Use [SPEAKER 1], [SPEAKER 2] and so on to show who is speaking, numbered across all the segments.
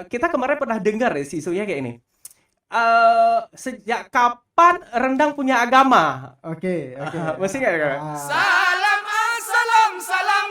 [SPEAKER 1] kita kemarin pernah dengar ya isunya kayak ini. Sejak kapan rendang punya agama?
[SPEAKER 2] Oke.
[SPEAKER 1] Mesti nggak ya?
[SPEAKER 3] Salam assalam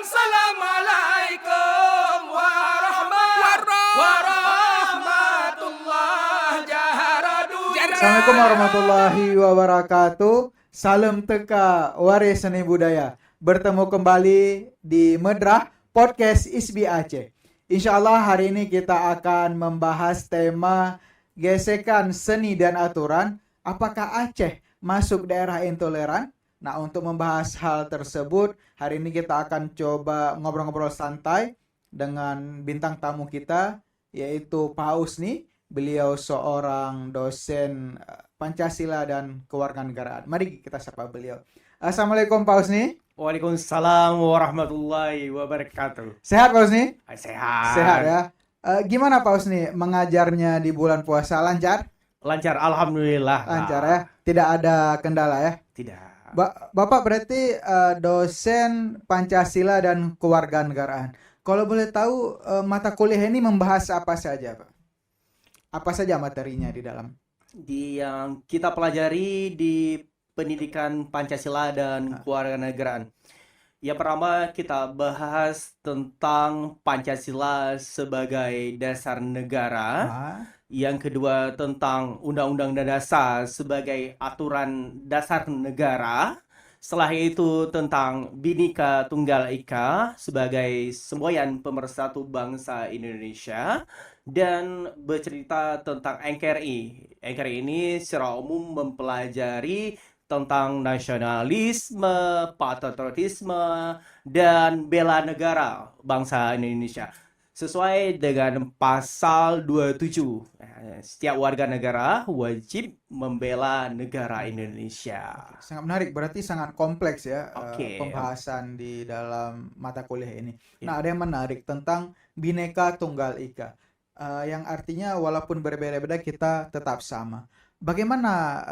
[SPEAKER 3] salam alaikum warahmatullah jaharadu.
[SPEAKER 2] Assalamualaikum warahmatullahi wabarakatuh. Salam teka waris seni budaya. Bertemu kembali di Medrah Podcast ISBI Aceh. Insyaallah hari ini kita akan membahas tema gesekan seni dan aturan. Apakah Aceh masuk daerah intoleran? Nah, untuk membahas hal tersebut, hari ini kita akan coba ngobrol-ngobrol santai dengan bintang tamu kita, yaitu Pak Husni. Beliau seorang dosen Pancasila dan Kewarganegaraan. Mari kita sapa beliau. Assalamualaikum Pak Husni.
[SPEAKER 1] Waalaikumsalam warahmatullahi wabarakatuh.
[SPEAKER 2] Sehat Pak Husni?
[SPEAKER 1] Sehat.
[SPEAKER 2] Sehat ya. Gimana Pak Husni mengajarnya di bulan puasa? Lancar?
[SPEAKER 1] Lancar, alhamdulillah.
[SPEAKER 2] Lancar ya. Tidak ada kendala ya.
[SPEAKER 1] Tidak.
[SPEAKER 2] Bapak berarti dosen Pancasila dan Kewarganegaraan. Kalau boleh tahu mata kuliah ini membahas apa saja Pak? Apa saja materinya di dalam?
[SPEAKER 1] Yang kita pelajari di pendidikan Pancasila dan Kewarganegaraan. Yang pertama kita bahas tentang Pancasila sebagai dasar negara. Yang kedua tentang Undang-Undang Dasar sebagai aturan dasar negara. Setelah itu tentang Bhinneka Tunggal Ika sebagai semboyan pemersatu bangsa Indonesia. Dan bercerita tentang NKRI. NKRI ini secara umum mempelajari tentang nasionalisme, patriotisme, dan bela negara bangsa Indonesia. Sesuai dengan pasal 27, setiap warga negara wajib membela negara Indonesia.
[SPEAKER 2] Sangat menarik, berarti sangat kompleks ya pembahasan di dalam mata kuliah ini. Nah, ada yang menarik tentang Bhinneka Tunggal Ika, yang artinya walaupun berbeda-beda kita tetap sama. Bagaimana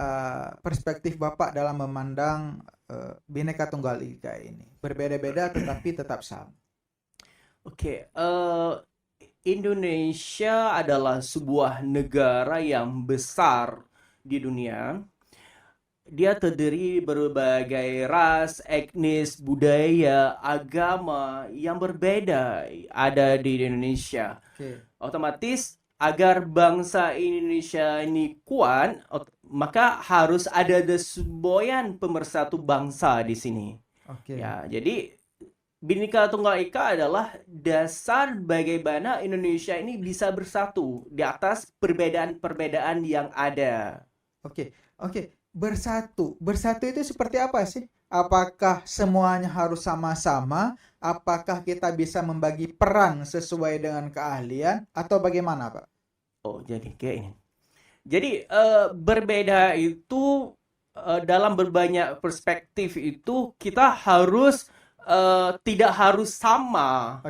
[SPEAKER 2] perspektif Bapak dalam memandang Bhinneka Tunggal Ika ini? Berbeda-beda tetapi tetap sama.
[SPEAKER 1] Indonesia adalah sebuah negara yang besar di dunia. Dia terdiri berbagai ras, etnis, budaya, agama yang berbeda ada di Indonesia. Otomatis agar bangsa Indonesia ini kuat, maka harus ada semboyan pemersatu bangsa di sini. Ya, jadi Bhinneka Tunggal Ika adalah dasar bagaimana Indonesia ini bisa bersatu di atas perbedaan-perbedaan yang ada.
[SPEAKER 2] Oke. Bersatu itu seperti apa sih? Apakah semuanya harus sama-sama? Apakah kita bisa membagi peran sesuai dengan keahlian? Atau bagaimana, Pak?
[SPEAKER 1] Oh, jadi kayak ini. Jadi berbeda itu dalam berbanyak perspektif itu kita harus tidak harus sama.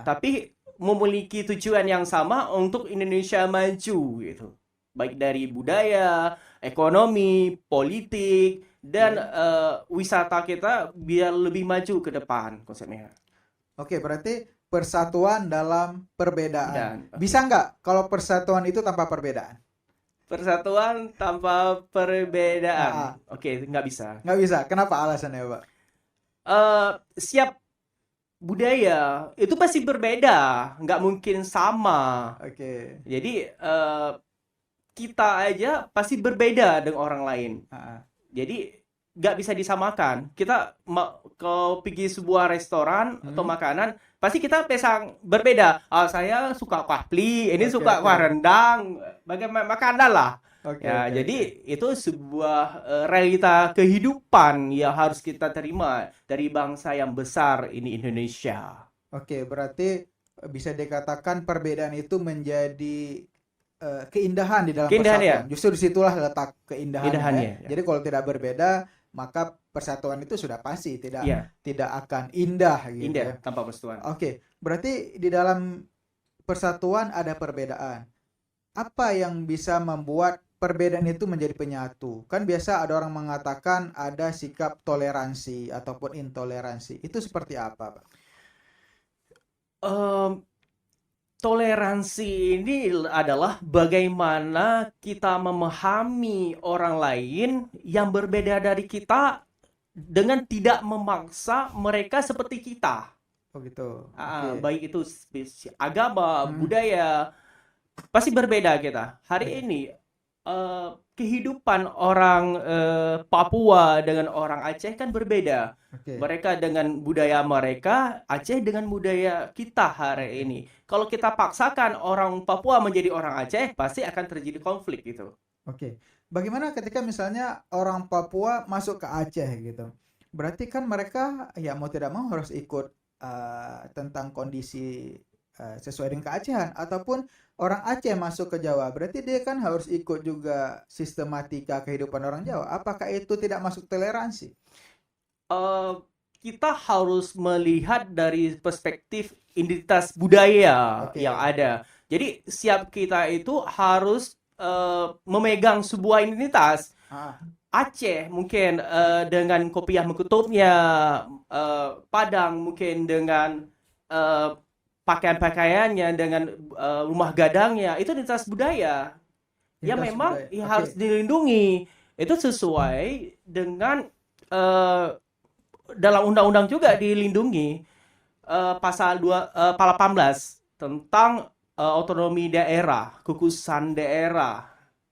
[SPEAKER 1] Tapi memiliki tujuan yang sama untuk Indonesia maju gitu. Baik dari budaya, ekonomi, politik, dan wisata kita biar lebih maju ke depan konsepnya.
[SPEAKER 2] Berarti persatuan dalam perbedaan. Bisa nggak kalau persatuan itu tanpa perbedaan?
[SPEAKER 1] Persatuan tanpa perbedaan? Nggak bisa.
[SPEAKER 2] Nggak bisa. Kenapa alasannya, Pak?
[SPEAKER 1] Setiap budaya itu pasti berbeda, nggak mungkin sama. Jadi kita aja pasti berbeda dengan orang lain. Jadi nggak bisa disamakan. Kita kalau pergi sebuah restoran atau makanan, pasti kita pesang berbeda. Saya suka kuah pli, ini suka kuah rendang, bagaimana makanan lah. Jadi itu sebuah realita kehidupan yang harus kita terima dari bangsa yang besar ini Indonesia.
[SPEAKER 2] Berarti bisa dikatakan perbedaan itu menjadi keindahan di dalam persatuan.
[SPEAKER 1] Ya?
[SPEAKER 2] Justru disitulah letak keindahannya.
[SPEAKER 1] Ya.
[SPEAKER 2] Jadi kalau tidak berbeda, maka persatuan itu sudah pasti tidak akan indah gitu.
[SPEAKER 1] Indah tanpa persatuan.
[SPEAKER 2] Berarti di dalam persatuan ada perbedaan. Apa yang bisa membuat perbedaan itu menjadi penyatu? Kan biasa ada orang mengatakan ada sikap toleransi ataupun intoleransi. Itu seperti apa, Pak?
[SPEAKER 1] toleransi ini adalah bagaimana kita memahami orang lain yang berbeda dari kita dengan tidak memaksa mereka seperti kita.
[SPEAKER 2] Oh gitu. Oke.
[SPEAKER 1] Baik itu agama, budaya, pasti berbeda kita. Hari ini kehidupan orang Papua dengan orang Aceh kan berbeda.
[SPEAKER 2] Oke.
[SPEAKER 1] Mereka dengan budaya mereka, Aceh dengan budaya kita hari ini. Kalau kita paksakan orang Papua menjadi orang Aceh, pasti akan terjadi konflik gitu.
[SPEAKER 2] Oke. Bagaimana ketika misalnya orang Papua masuk ke Aceh gitu? Berarti kan mereka ya mau tidak mau harus ikut tentang kondisi sesuai dengan keacehan, ataupun orang Aceh masuk ke Jawa, berarti dia kan harus ikut juga sistematika kehidupan orang Jawa. Apakah itu tidak masuk toleransi?
[SPEAKER 1] Kita harus melihat dari perspektif identitas budaya
[SPEAKER 2] Oke.
[SPEAKER 1] yang ada. Jadi siap kita itu harus memegang sebuah identitas. Aceh mungkin dengan kopiah mekutubnya, Padang mungkin dengan pakaian-pakaiannya, dengan rumah gadangnya, itu identitas budaya yang
[SPEAKER 2] Identitas
[SPEAKER 1] memang
[SPEAKER 2] budaya.
[SPEAKER 1] ya
[SPEAKER 2] Oke.
[SPEAKER 1] harus dilindungi. Itu sesuai dengan dalam undang-undang juga dilindungi, pasal 18 tentang otonomi daerah, kekhususan daerah,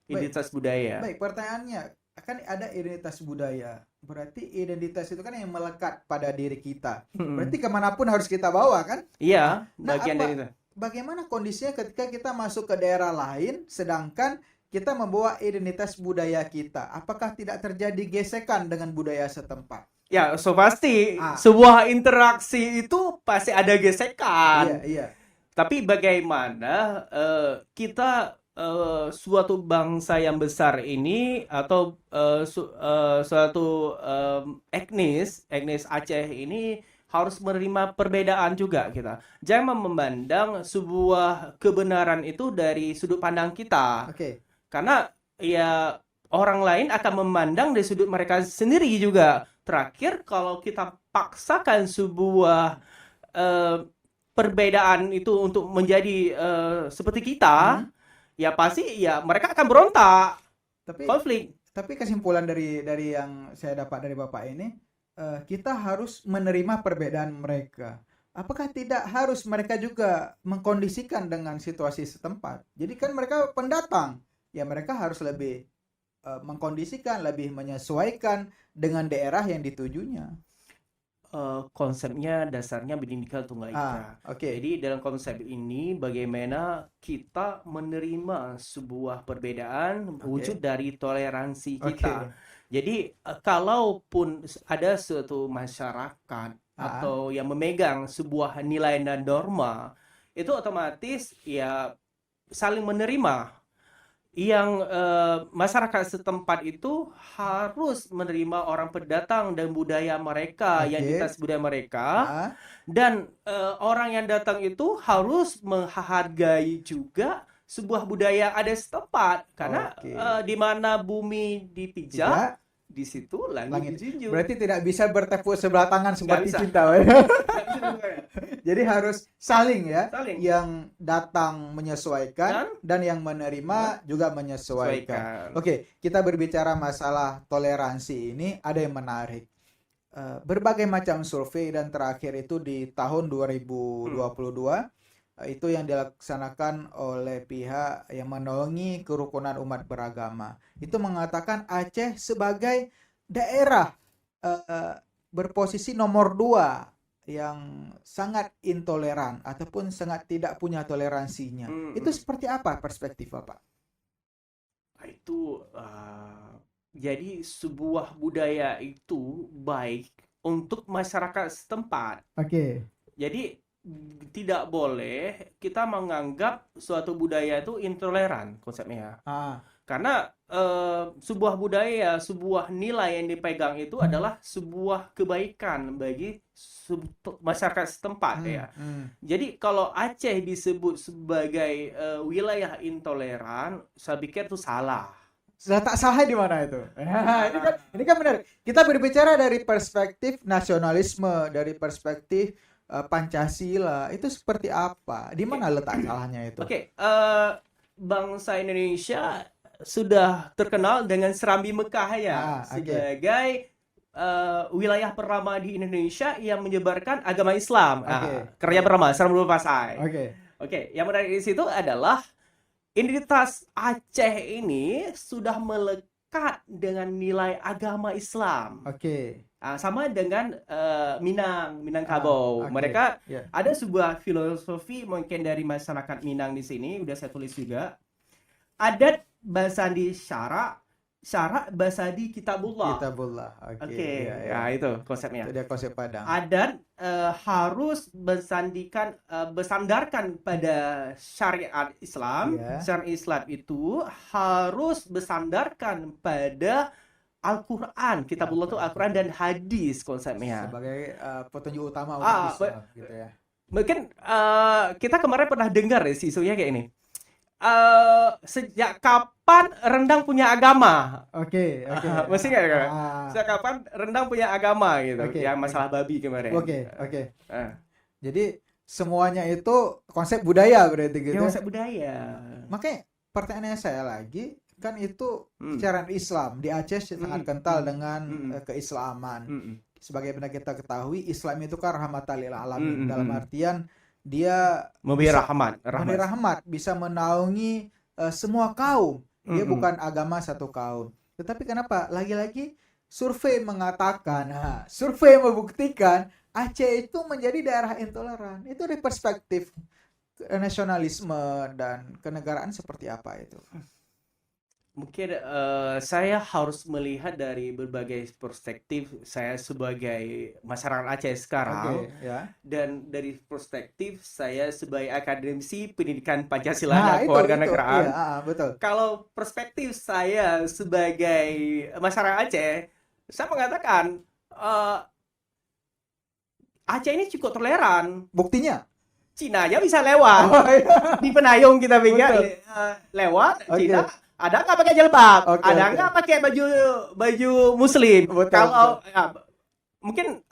[SPEAKER 1] identitas budaya.
[SPEAKER 2] Baik, pertanyaannya, kan ada identitas budaya. Berarti identitas itu kan yang melekat pada diri kita. Berarti kemanapun harus kita bawa kan?
[SPEAKER 1] Iya,
[SPEAKER 2] Nah,
[SPEAKER 1] bagian dari itu.
[SPEAKER 2] bagaimana kondisinya ketika kita masuk ke daerah lain, sedangkan kita membawa identitas budaya kita? Apakah tidak terjadi gesekan dengan budaya setempat?
[SPEAKER 1] Ya, so pasti
[SPEAKER 2] Ah.
[SPEAKER 1] sebuah interaksi itu pasti ada gesekan.
[SPEAKER 2] Iya.
[SPEAKER 1] Tapi bagaimana kita suatu bangsa yang besar ini atau suatu etnis Aceh ini harus menerima perbedaan juga kita. Jangan memandang sebuah kebenaran itu dari sudut pandang kita.
[SPEAKER 2] Oke.
[SPEAKER 1] Karena ya orang lain akan memandang dari sudut mereka sendiri juga. Terakhir, kalau kita paksakan sebuah perbedaan itu untuk menjadi seperti kita, ya pasti ya mereka akan berontak, konflik.
[SPEAKER 2] Tapi kesimpulan dari yang saya dapat dari Bapak ini, kita harus menerima perbedaan mereka. Apakah tidak harus mereka juga mengkondisikan dengan situasi setempat? Jadi kan mereka pendatang, ya mereka harus lebih mengkondisikan, lebih menyesuaikan dengan daerah yang ditujunya.
[SPEAKER 1] Konsepnya dasarnya Bhinneka Tunggal Ika.
[SPEAKER 2] Oke.
[SPEAKER 1] Jadi dalam konsep ini bagaimana kita menerima sebuah perbedaan wujud dari toleransi kita. Jadi kalaupun ada suatu masyarakat atau yang memegang sebuah nilai dan norma, itu otomatis ya saling menerima. Yang masyarakat setempat itu harus menerima orang pendatang dan budaya mereka, yang identitas budaya mereka, dan orang yang datang itu harus menghargai juga sebuah budaya ada setempat, karena di mana bumi dipijak, di situ langit dijunjung.
[SPEAKER 2] Berarti tidak bisa bertepuk sebelah tangan seperti
[SPEAKER 1] bisa.
[SPEAKER 2] cinta. Jadi harus saling ya.
[SPEAKER 1] Saling.
[SPEAKER 2] Yang datang menyesuaikan dan yang menerima juga menyesuaikan. Oke, kita berbicara masalah toleransi ini, ada yang menarik. Berbagai macam survei, dan terakhir itu di tahun 2022 itu yang dilaksanakan oleh pihak yang menaungi kerukunan umat beragama. Itu mengatakan Aceh sebagai daerah berposisi nomor 2 yang sangat intoleran ataupun sangat tidak punya toleransinya. Itu seperti apa perspektif Bapak?
[SPEAKER 1] Itu jadi sebuah budaya itu baik untuk masyarakat setempat.
[SPEAKER 2] Oke.
[SPEAKER 1] Jadi tidak boleh kita menganggap suatu budaya itu intoleran konsepnya. Karena sebuah budaya, sebuah nilai yang dipegang itu adalah sebuah kebaikan bagi masyarakat setempat ya. Jadi kalau Aceh disebut sebagai wilayah intoleran, saya pikir itu salah.
[SPEAKER 2] Tak salah di mana itu? Ini kan benar. Kita berbicara dari perspektif nasionalisme, dari perspektif Pancasila itu seperti apa? Di mana letak salahnya itu?
[SPEAKER 1] Oke, bangsa Indonesia sudah terkenal dengan Serambi Mekah ya,
[SPEAKER 2] Oke.
[SPEAKER 1] sebagai wilayah pertama di Indonesia yang menyebarkan agama Islam.
[SPEAKER 2] Oke.
[SPEAKER 1] Karya pertama Serambi Pasai.
[SPEAKER 2] Oke.
[SPEAKER 1] Oke, yang menarik di situ adalah identitas Aceh ini sudah melekat dengan nilai agama Islam.
[SPEAKER 2] Oke.
[SPEAKER 1] Sama dengan Minangkabau.
[SPEAKER 2] Oke.
[SPEAKER 1] Mereka
[SPEAKER 2] Ya.
[SPEAKER 1] ada sebuah filosofi mungkin dari masyarakat Minang di sini, udah saya tulis juga. Adat basadi syarak basadi kitabullah.
[SPEAKER 2] Kitabullah. Oke.
[SPEAKER 1] Oke,
[SPEAKER 2] Ya, ya.
[SPEAKER 1] nah itu konsepnya.
[SPEAKER 2] Itu dia konsep Padang.
[SPEAKER 1] Adat harus bersandarkan pada syariat Islam.
[SPEAKER 2] Ya.
[SPEAKER 1] Syariat Islam itu harus bersandarkan pada Al-Quran. Kitabullah itu Al-Quran dan hadis konsepnya.
[SPEAKER 2] Sebagai petunjuk utama umat Islam gitu ya.
[SPEAKER 1] Mungkin kita kemarin pernah dengar ya isunya kayak ini. Sejak kapan rendang punya agama?
[SPEAKER 2] Oke.
[SPEAKER 1] Mesti nggak kan?
[SPEAKER 2] Ah.
[SPEAKER 1] Sejak kapan rendang punya agama gitu?
[SPEAKER 2] Oke,
[SPEAKER 1] Yang masalah babi kemarin.
[SPEAKER 2] Oke.
[SPEAKER 1] Ah.
[SPEAKER 2] Jadi semuanya itu konsep budaya berarti gitu.
[SPEAKER 1] Yang konsep budaya.
[SPEAKER 2] Makanya pertanyaannya saya lagi, kan itu
[SPEAKER 1] Hmm.
[SPEAKER 2] syariat Islam di Aceh sangat kental dengan keislaman.
[SPEAKER 1] Mm-mm.
[SPEAKER 2] Sebagaimana kita ketahui, Islam itu kan rahmatan lil alamin.
[SPEAKER 1] Mm-mm.
[SPEAKER 2] Dalam artian dia
[SPEAKER 1] Memberi
[SPEAKER 2] bisa
[SPEAKER 1] rahmat.
[SPEAKER 2] memberi rahmat, bisa menaungi semua kaum. Dia
[SPEAKER 1] Mm-mm.
[SPEAKER 2] bukan agama satu kaum. Tetapi kenapa? Lagi-lagi survei mengatakan, survei membuktikan Aceh itu menjadi daerah intoleran. Itu dari perspektif nasionalisme dan kenegaraan seperti apa itu?
[SPEAKER 1] Mungkin saya harus melihat dari berbagai perspektif. Saya sebagai masyarakat Aceh sekarang,
[SPEAKER 2] Oke, ya.
[SPEAKER 1] dan dari perspektif saya sebagai akademisi pendidikan Pancasila
[SPEAKER 2] Nah,
[SPEAKER 1] dan kewarganegaraan.
[SPEAKER 2] Iya, betul.
[SPEAKER 1] Kalau perspektif saya sebagai masyarakat Aceh, saya mengatakan Aceh ini cukup toleran.
[SPEAKER 2] Buktinya?
[SPEAKER 1] Cina aja bisa lewat.
[SPEAKER 2] Oh, iya.
[SPEAKER 1] Di Penayung kita pikir
[SPEAKER 2] Betul.
[SPEAKER 1] lewat.
[SPEAKER 2] Oke.
[SPEAKER 1] Cina ada nggak pakai jilbab,
[SPEAKER 2] Oke,
[SPEAKER 1] ada
[SPEAKER 2] oke.
[SPEAKER 1] nggak pakai baju Muslim.
[SPEAKER 2] Betul,
[SPEAKER 1] Kalau ya, mungkin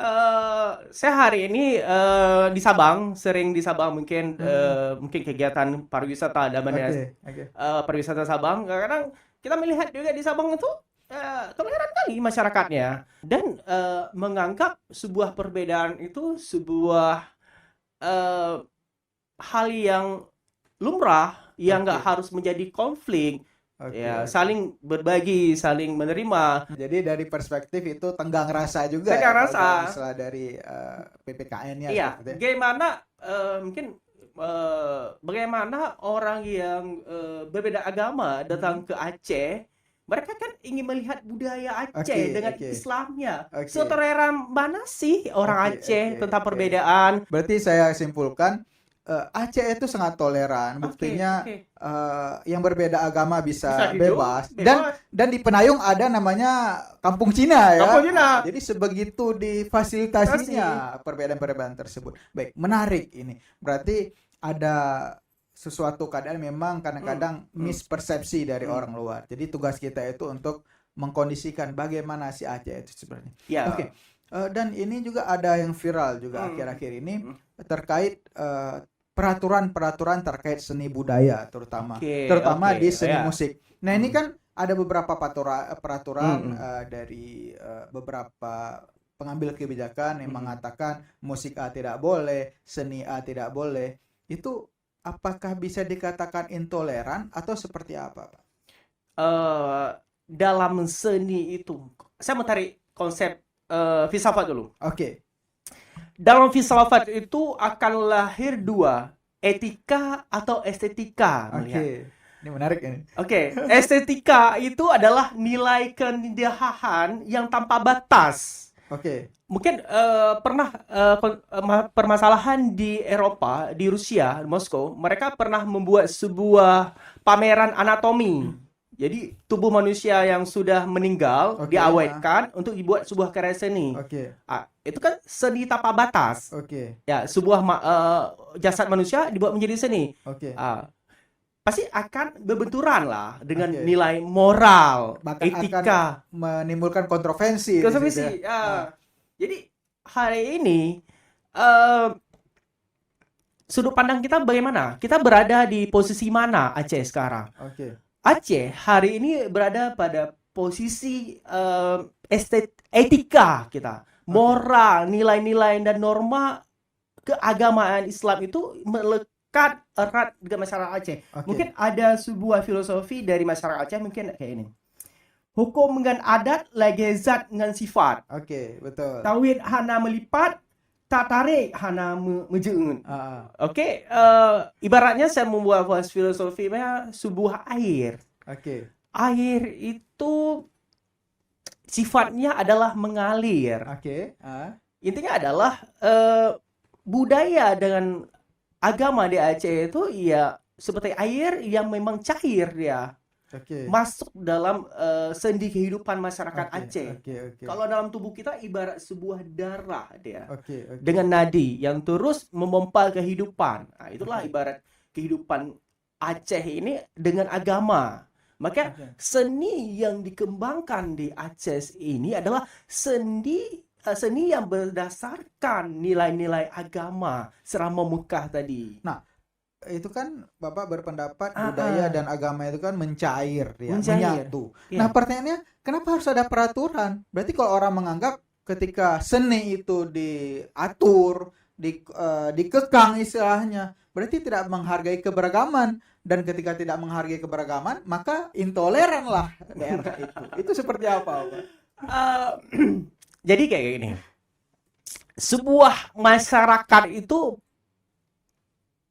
[SPEAKER 1] saya hari ini di Sabang, sering di Sabang mungkin mungkin kegiatan pariwisata dan
[SPEAKER 2] Oke.
[SPEAKER 1] pariwisata Sabang. Kadang kita melihat juga di Sabang itu toleran kali masyarakatnya, dan menganggap sebuah perbedaan itu sebuah hal yang lumrah yang nggak harus menjadi konflik.
[SPEAKER 2] Oke.
[SPEAKER 1] Ya, saling berbagi, saling menerima.
[SPEAKER 2] Jadi dari perspektif itu tenggang rasa juga.
[SPEAKER 1] Tenggang
[SPEAKER 2] ya,
[SPEAKER 1] rasa.
[SPEAKER 2] kalau misalnya dari PPKN-nya.
[SPEAKER 1] Iya,
[SPEAKER 2] seperti itu.
[SPEAKER 1] bagaimana mungkin bagaimana orang yang berbeda agama datang ke Aceh, mereka kan ingin melihat budaya Aceh
[SPEAKER 2] Oke,
[SPEAKER 1] dengan
[SPEAKER 2] oke.
[SPEAKER 1] Islamnya.
[SPEAKER 2] Oke.
[SPEAKER 1] Setoleran mana sih orang
[SPEAKER 2] Oke,
[SPEAKER 1] Aceh
[SPEAKER 2] oke,
[SPEAKER 1] tentang
[SPEAKER 2] oke.
[SPEAKER 1] perbedaan?
[SPEAKER 2] Berarti saya simpulkan Aceh itu sangat toleran. Buktinya
[SPEAKER 1] Oke.
[SPEAKER 2] yang berbeda agama bisa
[SPEAKER 1] Bisa hidup,
[SPEAKER 2] bebas.
[SPEAKER 1] bebas.
[SPEAKER 2] Dan di Penayung ada namanya Kampung Cina ya.
[SPEAKER 1] Kampung Cina.
[SPEAKER 2] Jadi sebegitu difasilitasinya perbedaan-perbedaan tersebut. Baik, menarik ini. Berarti ada sesuatu keadaan memang kadang-kadang mispersepsi dari orang luar. Jadi tugas kita itu untuk mengkondisikan bagaimana si Aceh itu sebenarnya.
[SPEAKER 1] Ya.
[SPEAKER 2] Oke. Dan ini juga ada yang viral juga akhir-akhir ini terkait peraturan-peraturan terkait seni budaya terutama
[SPEAKER 1] Oke,
[SPEAKER 2] di seni
[SPEAKER 1] ya.
[SPEAKER 2] musik. Nah, ini kan ada beberapa peraturan dari beberapa pengambil kebijakan yang mengatakan musik A tidak boleh, seni A tidak boleh. Itu apakah bisa dikatakan intoleran atau seperti apa, Pak?
[SPEAKER 1] Dalam seni itu, saya mau tarik konsep filsafat dulu.
[SPEAKER 2] Oke.
[SPEAKER 1] Dalam filsafat itu akan lahir dua, etika atau estetika.
[SPEAKER 2] Oke.
[SPEAKER 1] Melihat.
[SPEAKER 2] Ini menarik ini.
[SPEAKER 1] Oke, estetika itu adalah nilai keindahan yang tanpa batas.
[SPEAKER 2] Oke.
[SPEAKER 1] Mungkin pernah permasalahan di Eropa, di Rusia, Moskow, mereka pernah membuat sebuah pameran anatomi. Jadi tubuh manusia yang sudah meninggal
[SPEAKER 2] Oke.
[SPEAKER 1] diawetkan untuk dibuat sebuah karya seni.
[SPEAKER 2] Oke.
[SPEAKER 1] Itu kan seni tanpa batas.
[SPEAKER 2] Oke.
[SPEAKER 1] Ya, sebuah jasad manusia dibuat menjadi seni.
[SPEAKER 2] Oke.
[SPEAKER 1] Pasti akan berbenturan lah dengan
[SPEAKER 2] Oke.
[SPEAKER 1] nilai moral,
[SPEAKER 2] Bahkan
[SPEAKER 1] etika.
[SPEAKER 2] menimbulkan kontroversi di situ
[SPEAKER 1] Kontroversi.
[SPEAKER 2] ya.
[SPEAKER 1] Jadi hari ini eh, sudut pandang kita bagaimana? Kita berada di posisi mana Aceh sekarang?
[SPEAKER 2] Oke.
[SPEAKER 1] Aceh hari ini berada pada posisi etika kita, moral, nilai-nilai dan norma keagamaan Islam itu melekat erat dengan masyarakat Aceh.
[SPEAKER 2] Oke.
[SPEAKER 1] Mungkin ada sebuah filosofi dari masyarakat Aceh mungkin kayak ini. Hukum dengan adat lagi zat dengan sifat.
[SPEAKER 2] Oke, betul.
[SPEAKER 1] Tauhid hana melipat, tak tarik hana menjeun. Oke, ibaratnya saya membuat filosofi sebuah air.
[SPEAKER 2] Oke.
[SPEAKER 1] Air itu sifatnya adalah mengalir.
[SPEAKER 2] Oke.
[SPEAKER 1] Intinya adalah budaya dengan agama di Aceh itu ya seperti air yang memang cair dia.
[SPEAKER 2] Oke.
[SPEAKER 1] Masuk dalam sendi kehidupan masyarakat
[SPEAKER 2] Oke,
[SPEAKER 1] Aceh.
[SPEAKER 2] Oke.
[SPEAKER 1] Kalau dalam tubuh kita ibarat sebuah darah dia.
[SPEAKER 2] Oke.
[SPEAKER 1] Dengan nadi yang terus memompa kehidupan. Nah, itulah ibarat kehidupan Aceh ini dengan agama. Maka seni yang dikembangkan di Aceh ini adalah seni yang berdasarkan nilai-nilai agama selama Mekah tadi.
[SPEAKER 2] Nah, itu kan Bapak berpendapat budaya dan agama itu kan mencair ya,
[SPEAKER 1] Mencair.
[SPEAKER 2] menyatu.
[SPEAKER 1] Iya.
[SPEAKER 2] Nah, pertanyaannya kenapa harus ada peraturan? Berarti kalau orang menganggap ketika seni itu diatur, dikekang istilahnya, berarti tidak menghargai keberagaman, dan ketika tidak menghargai keberagaman, maka intoleranlah daerah itu. Itu seperti apa, Pak?
[SPEAKER 1] Jadi kayak gini. Sebuah masyarakat itu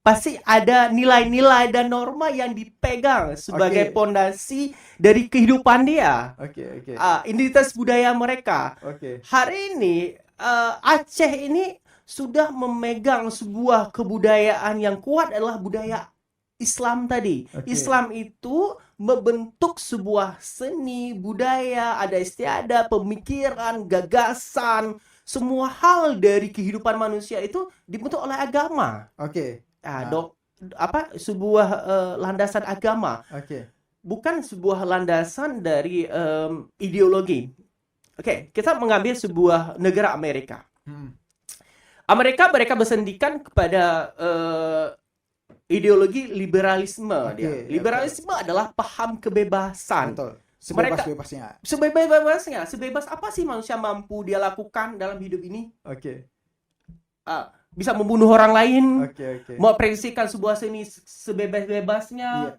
[SPEAKER 1] pasti ada nilai-nilai dan norma yang dipegang sebagai
[SPEAKER 2] Oke.
[SPEAKER 1] pondasi dari kehidupan dia.
[SPEAKER 2] Oke.
[SPEAKER 1] Identitas budaya mereka.
[SPEAKER 2] Oke.
[SPEAKER 1] Hari ini Aceh ini sudah memegang sebuah kebudayaan yang kuat adalah budaya Islam tadi.
[SPEAKER 2] Oke.
[SPEAKER 1] Islam itu membentuk sebuah seni, budaya, ada istiadat, pemikiran, gagasan, semua hal dari kehidupan manusia itu dibentuk oleh agama.
[SPEAKER 2] Oke.
[SPEAKER 1] Sebuah landasan agama, bukan sebuah landasan dari ideologi. Oke, kita mengambil sebuah negara Amerika. Mereka bersendikan kepada ideologi liberalisme. Liberalisme adalah paham kebebasan.
[SPEAKER 2] Betul.
[SPEAKER 1] Mereka-
[SPEAKER 2] Sebebas-bebasnya.
[SPEAKER 1] Sebebas-bebasnya, sebebas apa sih manusia mampu dia lakukan dalam hidup ini?
[SPEAKER 2] Oke.
[SPEAKER 1] Bisa membunuh orang lain,
[SPEAKER 2] Oke.
[SPEAKER 1] mengekspresikan sebuah seni sebebas-bebasnya.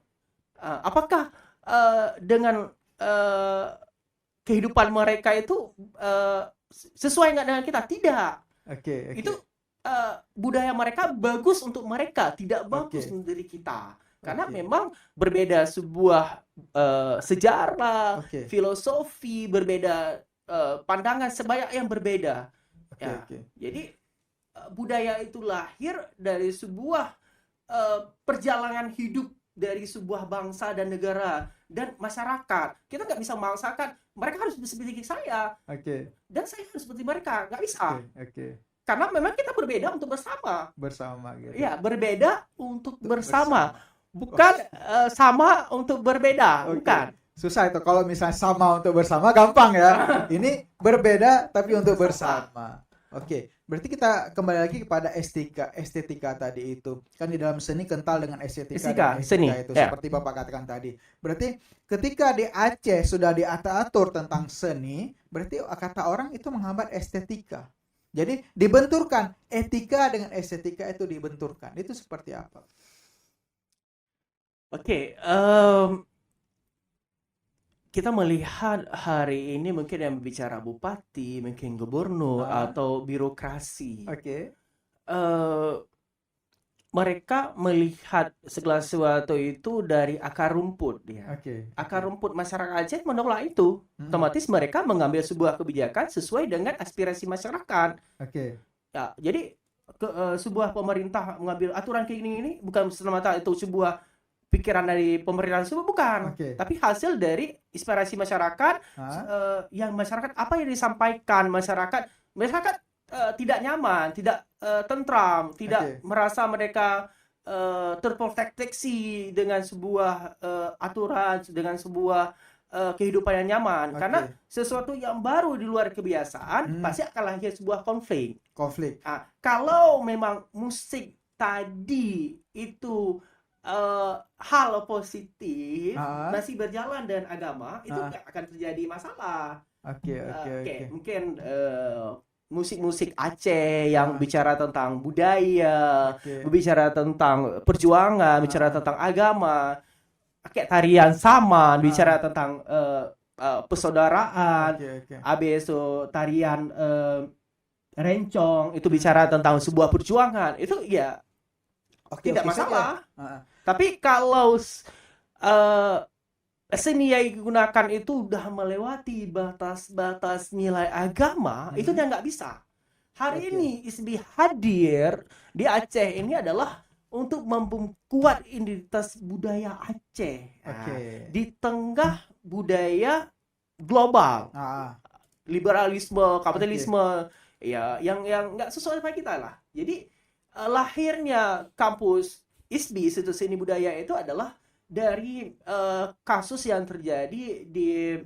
[SPEAKER 1] Apakah dengan kehidupan mereka itu sesuai nggak dengan kita? Tidak.
[SPEAKER 2] Oke.
[SPEAKER 1] Itu budaya mereka bagus untuk mereka, tidak bagus
[SPEAKER 2] Oke.
[SPEAKER 1] untuk diri kita. Karena
[SPEAKER 2] Oke.
[SPEAKER 1] memang berbeda sebuah sejarah,
[SPEAKER 2] Oke.
[SPEAKER 1] filosofi, berbeda pandangan, sebanyak yang berbeda. Ya.
[SPEAKER 2] Oke.
[SPEAKER 1] Jadi budaya itu lahir dari sebuah perjalanan hidup dari sebuah bangsa dan negara dan masyarakat. Kita nggak bisa memaksakan mereka harus seperti saya
[SPEAKER 2] Oke.
[SPEAKER 1] dan saya harus seperti mereka, nggak bisa.
[SPEAKER 2] Oke.
[SPEAKER 1] Karena memang kita berbeda untuk bersama.
[SPEAKER 2] Bersama gitu.
[SPEAKER 1] Ya, berbeda untuk bersama. Bukan sama untuk berbeda,
[SPEAKER 2] Oke.
[SPEAKER 1] bukan.
[SPEAKER 2] Susah itu kalau misalnya sama untuk bersama gampang ya. Ini berbeda tapi untuk bersama. Oke, berarti kita kembali lagi kepada estetika tadi itu. Kan di dalam seni kental dengan estetika dan
[SPEAKER 1] seni,
[SPEAKER 2] itu
[SPEAKER 1] ya.
[SPEAKER 2] seperti Bapak katakan tadi. Berarti ketika di Aceh sudah diatur tentang seni, berarti kata orang itu menghambat estetika. Jadi dibenturkan etika dengan estetika itu dibenturkan. Itu seperti apa?
[SPEAKER 1] Oke, kita melihat hari ini mungkin yang bicara bupati, mungkin gubernur atau birokrasi.
[SPEAKER 2] Oke.
[SPEAKER 1] Mereka melihat segala sesuatu itu dari akar rumput dia.
[SPEAKER 2] Oke.
[SPEAKER 1] Akar rumput masyarakat Aceh menolak itu. Otomatis mereka mengambil sebuah kebijakan sesuai dengan aspirasi masyarakat.
[SPEAKER 2] Oke.
[SPEAKER 1] Ya, jadi sebuah pemerintah mengambil aturan kayak gini bukan semata itu sebuah pikiran dari pemerintahan semua, bukan.
[SPEAKER 2] Oke.
[SPEAKER 1] Tapi hasil dari inspirasi masyarakat, yang masyarakat apa yang disampaikan masyarakat tidak nyaman, tidak tentram, tidak merasa mereka terproteksi dengan sebuah aturan, dengan sebuah kehidupan yang nyaman.
[SPEAKER 2] Oke.
[SPEAKER 1] Karena sesuatu yang baru di luar kebiasaan pasti akan lahir sebuah konflik. Kalau memang musik tadi itu hal positif masih berjalan dengan agama, itu nggak akan terjadi masalah. Mungkin musik-musik Aceh yang bicara tentang budaya, berbicara tentang perjuangan, bicara tentang agama, kayak tarian saman, bicara tentang persaudaraan, habis itu tarian rencong, itu bicara tentang sebuah perjuangan, itu ya tidak masalah. Tapi kalau seni yang digunakan itu udah melewati batas-batas nilai agama, itu dia nggak bisa. Hari ini ISBI hadir di Aceh ini adalah untuk memperkuat identitas budaya Aceh di tengah budaya global, liberalisme, kapitalisme, ya yang nggak sesuai sama kita lah. Jadi lahirnya kampus ISBI Institut Seni Budaya itu adalah dari kasus yang terjadi di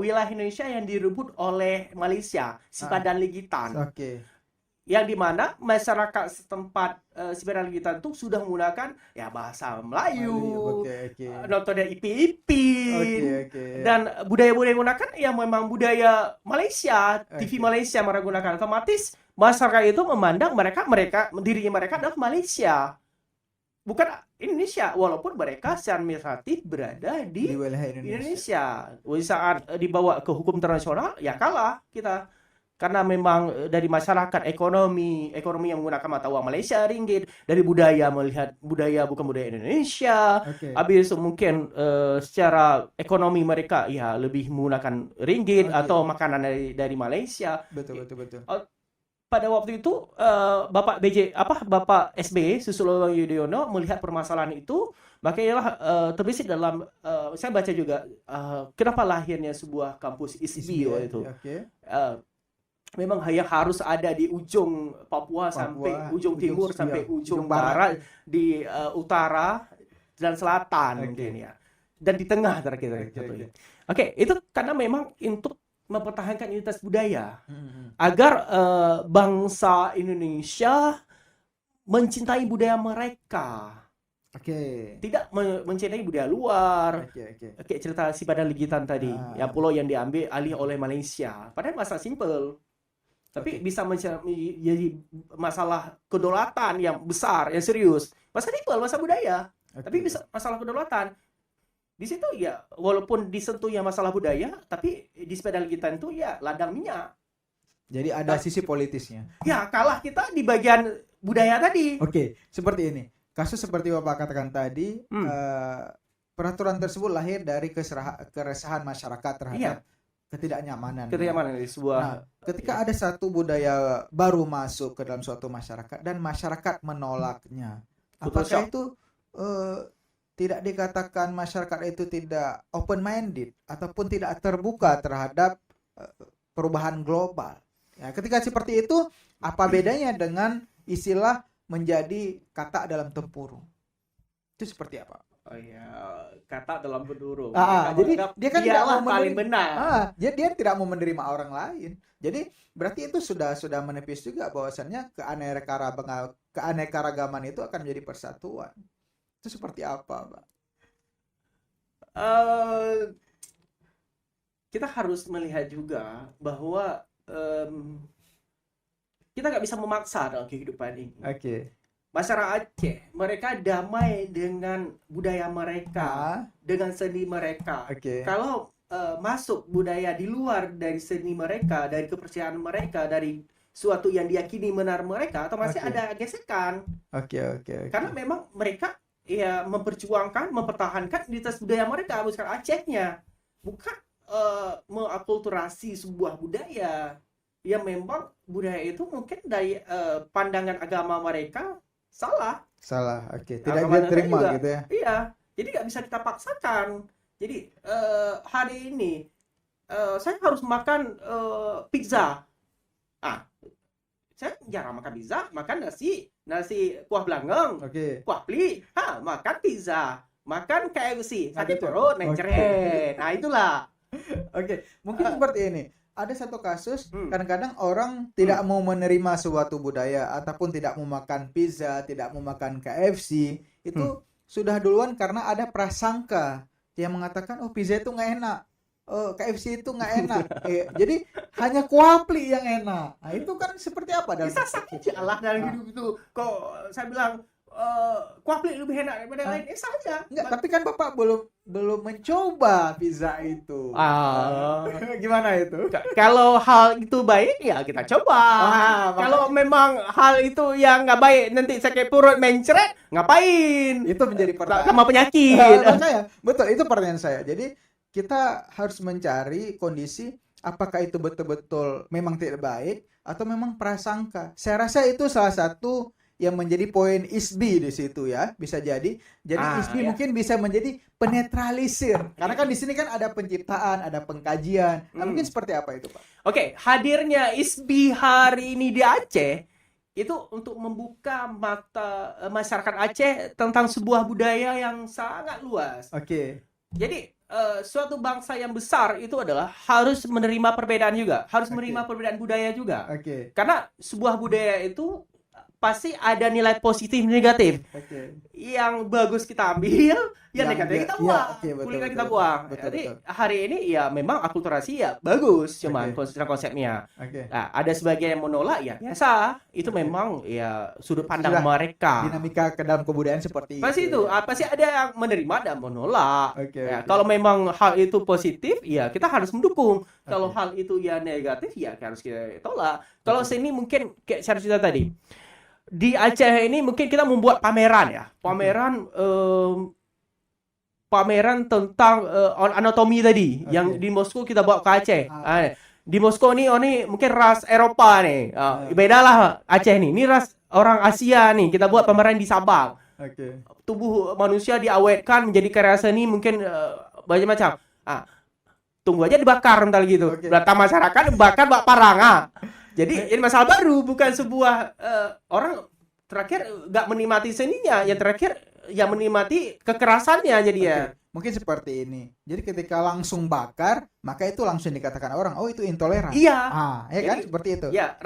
[SPEAKER 1] wilayah Indonesia yang direbut oleh Malaysia, Sipadan Ligitan. Yang dimana masyarakat setempat Sipadan Ligitan itu sudah menggunakan ya bahasa Melayu, nontonnya Ipin, dan budaya-budaya yang menggunakan yang memang budaya Malaysia, TV Malaysia menggunakan, otomatis masyarakat itu memandang dirinya mereka adalah Malaysia, bukan Indonesia, walaupun mereka secara administratif berada di wilayah Indonesia. Saat dibawa ke hukum internasional ya kalah kita. Karena memang dari masyarakat ekonomi yang menggunakan mata uang Malaysia ringgit, dari budaya melihat budaya bukan budaya Indonesia. Habis itu mungkin secara ekonomi mereka ya lebih menggunakan ringgit atau makanan dari Malaysia.
[SPEAKER 2] Betul.
[SPEAKER 1] Pada waktu itu Bapak SBY Susilo Yudhoyono melihat permasalahan itu, makanya terbesit dalam saya baca juga kenapa lahirnya sebuah kampus ISBI waktu itu. Memang harus ada di ujung Papua sampai ujung timur sampai ujung barat, di utara dan selatan mungkin ya, dan di tengah terakhir. Itu karena memang untuk mempertahankan identitas budaya agar bangsa Indonesia mencintai budaya mereka. Tidak mencintai budaya luar. Kayak cerita Sipadan Ligitan tadi, yang pulau yang diambil alih oleh Malaysia. Padahal masalah simple. Tapi bisa menjadi masalah kedaulatan yang besar, yang serius. Masalah simple, masalah budaya. Tapi bisa masalah kedaulatan. Di situ ya, walaupun disentuh ya masalah budaya, tapi di Sipadan Ligitan itu ya ladang minyak.
[SPEAKER 2] Jadi ada sisi politisnya.
[SPEAKER 1] Ya, kalah kita di bagian budaya tadi.
[SPEAKER 2] Seperti ini. Kasus seperti Bapak katakan tadi, peraturan tersebut lahir dari keresahan masyarakat terhadap ketidaknyamanan
[SPEAKER 1] di sebuah.
[SPEAKER 2] Ketika ada satu budaya baru masuk ke dalam suatu masyarakat dan masyarakat menolaknya, apakah itu tidak dikatakan masyarakat itu tidak open minded ataupun tidak terbuka terhadap perubahan global? Ya, ketika seperti itu, apa bedanya dengan istilah menjadi kata dalam tempurung? Itu seperti apa?
[SPEAKER 1] Kata dalam pendurung.
[SPEAKER 2] Jadi dia kan tidak mau
[SPEAKER 1] paling benar.
[SPEAKER 2] Dia tidak mau menerima orang lain. Jadi berarti itu sudah menepis juga bahwasannya keanekaragaman itu akan menjadi persatuan. Itu seperti apa, Pak?
[SPEAKER 1] Kita harus melihat juga bahwa kita nggak bisa memaksa dalam kehidupan ini. Masyarakat Aceh, mereka damai dengan budaya mereka, dengan seni mereka. Kalau masuk budaya di luar dari seni mereka, dari kepercayaan mereka, dari suatu yang diyakini benar mereka, atau masih ada gesekan. Karena memang mereka ya memperjuangkan, mempertahankan identitas budaya mereka, bukan Acehnya, bukan mengakulturasi sebuah budaya. Ya memang budaya itu mungkin dari pandangan agama mereka salah.
[SPEAKER 2] Tidak diterima gitu ya.
[SPEAKER 1] Iya, jadi nggak bisa kita paksakan. Jadi hari ini saya harus makan pizza. Saya jarang makan pizza, makan nasi kuah belangong, kuah pli, makan pizza. makan KFC, sakit
[SPEAKER 2] Ada tuh.
[SPEAKER 1] perut,
[SPEAKER 2] Oke.
[SPEAKER 1] mencret. Nah, itulah.
[SPEAKER 2] Oke, mungkin seperti ini. Ada satu kasus,
[SPEAKER 1] Hmm.
[SPEAKER 2] kadang-kadang orang tidak mau menerima suatu budaya ataupun tidak mau makan pizza, tidak mau makan KFC, itu sudah duluan karena ada prasangka yang mengatakan, oh pizza itu nggak enak, oh KFC itu nggak enak. Jadi hanya kuapli yang enak. Nah itu kan seperti apa dalam
[SPEAKER 1] Bisa saja lah dalam hidup itu. Kok saya bilang kuapli lebih enak daripada yang lain, saja.
[SPEAKER 2] Enggak, tapi kan Bapak belum mencoba pizza itu. Gimana itu?
[SPEAKER 1] Kalau hal itu baik ya kita coba. Kalau memang hal itu yang nggak baik nanti sakit perut mencret, ngapain?
[SPEAKER 2] Itu menjadi pertanyaan.
[SPEAKER 1] Sama penyakit.
[SPEAKER 2] Makanya, betul itu pertanyaan saya. Jadi kita harus mencari kondisi apakah itu betul-betul memang tidak baik atau memang prasangka. Saya rasa itu salah satu yang menjadi poin ISBI di situ ya, bisa jadi. Jadi ISBI mungkin bisa menjadi penetralisir. Karena kan di sini kan ada penciptaan, ada pengkajian. Nah, mungkin seperti apa itu, Pak?
[SPEAKER 1] Oke, hadirnya ISBI hari ini di Aceh itu untuk membuka mata masyarakat Aceh tentang sebuah budaya yang sangat luas.
[SPEAKER 2] Oke.
[SPEAKER 1] Jadi suatu bangsa yang besar itu adalah harus menerima perbedaan juga, harus menerima perbedaan budaya juga.
[SPEAKER 2] Oke.
[SPEAKER 1] Karena sebuah budaya itu pasti ada nilai positif negatif. Yang bagus kita ambil, yang negatif kita buang. Kulitnya kita buang. Jadi hari ini ya memang akulturasi ya bagus, cuman konsepnya. Nah, ada sebagian yang menolak ya biasa. Itu memang ya sudut pandang mereka.
[SPEAKER 2] Dinamika ke dalam kebudayaan seperti
[SPEAKER 1] Pasti itu. Pasti ada yang menerima dan menolak.
[SPEAKER 2] Oke.
[SPEAKER 1] Kalau memang hal itu positif, ya kita harus mendukung. Kalau hal itu ya negatif, ya harus kita tolak. Kalau sini mungkin kayak saya cerita tadi. Di Aceh ini mungkin kita membuat pameran ya. Pameran tentang anatomi tadi yang di Moskow kita bawa ke Aceh. Di Moskow nih, mungkin ras Eropa nih. Bedalah Aceh nih. Ini ras orang Asia nih. Kita buat pameran di Sabang. Tubuh manusia diawetkan menjadi karya seni mungkin macam-macam. Tunggu aja dibakar entar gitu. Datang masyarakat bakar parang. Jadi ini masalah baru, bukan sebuah orang terakhir nggak menikmati seninya, yang terakhir yang menikmati kekerasannya jadi ya.
[SPEAKER 2] Mungkin seperti ini. Jadi ketika langsung bakar, maka itu langsung dikatakan orang, oh itu intoleran.
[SPEAKER 1] Iya.
[SPEAKER 2] Ya kan seperti itu.
[SPEAKER 1] Ya,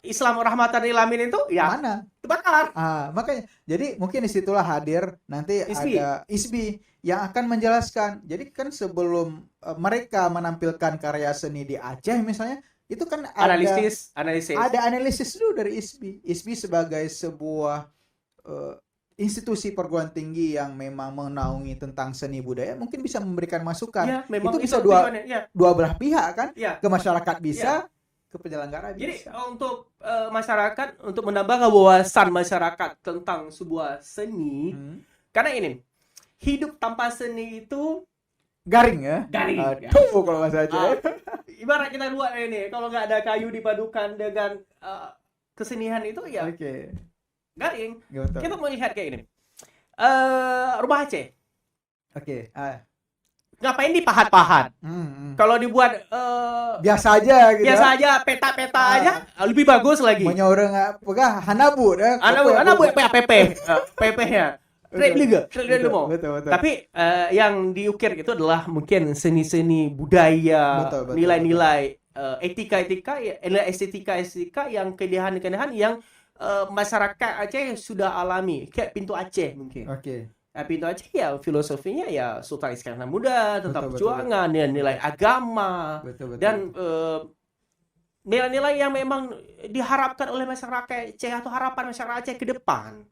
[SPEAKER 1] Islam rahmatan lil alamin itu ya
[SPEAKER 2] mana?
[SPEAKER 1] Bakar.
[SPEAKER 2] Makanya. Jadi mungkin disitulah hadir nanti ada ISBI yang akan menjelaskan. Jadi kan sebelum mereka menampilkan karya seni di Aceh misalnya, itu kan
[SPEAKER 1] analisis.
[SPEAKER 2] Ada analisis dulu dari ISBI. ISBI sebagai sebuah institusi perguruan tinggi yang memang menaungi tentang seni budaya mungkin bisa memberikan masukan. Itu bisa dua belah pihak kan? Ke masyarakat bisa, ke penyelenggara bisa.
[SPEAKER 1] Jadi untuk masyarakat, untuk menambah wawasan masyarakat tentang sebuah seni, karena ini hidup tanpa seni itu
[SPEAKER 2] garing ya?
[SPEAKER 1] Garing.
[SPEAKER 2] Tuh kalau bahasa Aceh.
[SPEAKER 1] Ibarat kita buat ini, kalau nggak ada kayu dipadukan dengan kesenian itu ya garing. Kita melihat kayak ini. Rumah Aceh. Ngapain dipahat-pahat? Kalau dibuat
[SPEAKER 2] biasa aja gitu.
[SPEAKER 1] Biasa aja, peta-peta aja lebih bagus lagi.
[SPEAKER 2] Menyorong apa? Hanabu dah.
[SPEAKER 1] Hanabu PP-nya. Betul. Tapi yang diukir itu adalah mungkin seni-seni budaya, nilai-nilai etika-etika, nilai estetika yang keindahan-keindahan yang masyarakat Aceh sudah alami, kayak Pintu Aceh mungkin. Pintu Aceh ya filosofinya ya Sultan Iskandar Muda tentang perjuangan, nilai agama, dan nilai-nilai yang memang diharapkan oleh masyarakat Aceh atau harapan masyarakat Aceh ke depan.